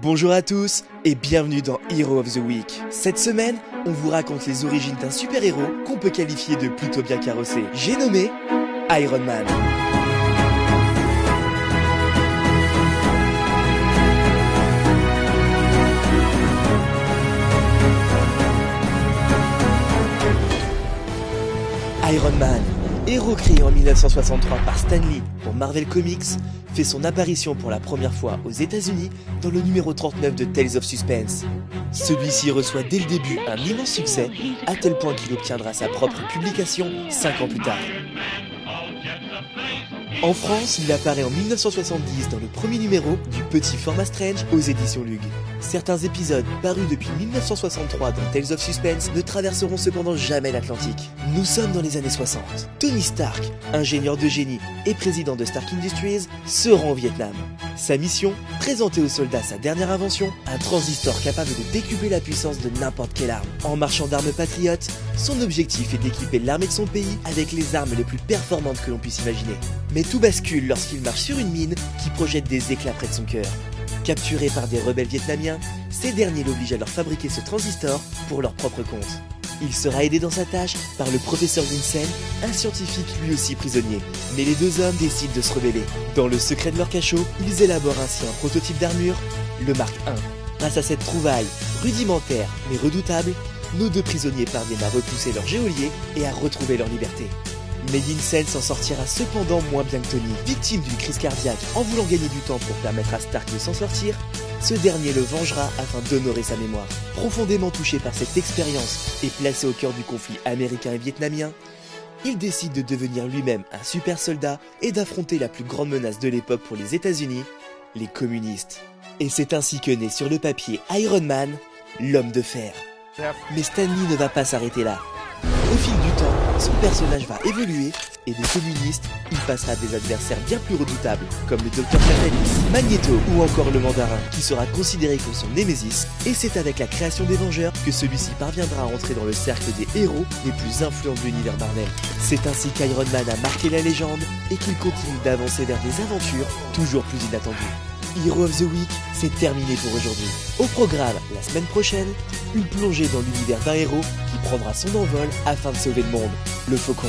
Bonjour à tous et bienvenue dans Hero of the Week. Cette semaine, on vous raconte les origines d'un super-héros qu'on peut qualifier de plutôt bien carrossé. J'ai nommé Iron Man. Iron Man, héros créé en 1963 par Stan Lee pour Marvel Comics, fait son apparition pour la première fois aux États-Unis dans le numéro 39 de Tales of Suspense. Celui-ci reçoit dès le début un immense succès, à tel point qu'il obtiendra sa propre publication 5 ans plus tard. En France, il apparaît en 1970 dans le premier numéro du petit format Strange aux éditions Lug. Certains épisodes parus depuis 1963 dans Tales of Suspense ne traverseront cependant jamais l'Atlantique. Nous sommes dans les années 60. Tony Stark, ingénieur de génie et président de Stark Industries, se rend au Vietnam. Sa mission, présenter aux soldats sa dernière invention, un transistor capable de décupler la puissance de n'importe quelle arme. En marchand d'armes patriotes, son objectif est d'équiper l'armée de son pays avec les armes les plus performantes que l'on puisse imaginer. Mais tout bascule lorsqu'il marche sur une mine qui projette des éclats près de son cœur. Capturé par des rebelles vietnamiens, ces derniers l'obligent à leur fabriquer ce transistor pour leur propre compte. Il sera aidé dans sa tâche par le professeur Vincent, un scientifique lui aussi prisonnier. Mais les deux hommes décident de se rebeller. Dans le secret de leur cachot, ils élaborent ainsi un prototype d'armure, le Mark I. Grâce à cette trouvaille, rudimentaire mais redoutable, nos deux prisonniers parviennent à repousser leur geôlier et à retrouver leur liberté. Mais Vincent s'en sortira cependant moins bien que Tony. Victime d'une crise cardiaque en voulant gagner du temps pour permettre à Stark de s'en sortir, ce dernier le vengera afin d'honorer sa mémoire. Profondément touché par cette expérience et placé au cœur du conflit américain et vietnamien, il décide de devenir lui-même un super soldat et d'affronter la plus grande menace de l'époque pour les États-Unis, les communistes. Et c'est ainsi que naît sur le papier Iron Man, l'homme de fer. Mais Stan Lee ne va pas s'arrêter là. Au fil du temps, son personnage va évoluer et des communistes, il passera à des adversaires bien plus redoutables comme le Dr Fatalis, Magneto ou encore le Mandarin qui sera considéré comme son némésis, et c'est avec la création des Vengeurs que celui-ci parviendra à entrer dans le cercle des héros les plus influents de l'univers Marvel. C'est ainsi qu'Iron Man a marqué la légende et qu'il continue d'avancer vers des aventures toujours plus inattendues. Hero of the Week, c'est terminé pour aujourd'hui. Au programme, la semaine prochaine, une plongée dans l'univers d'un héros qui prendra son envol afin de sauver le monde, le Faucon.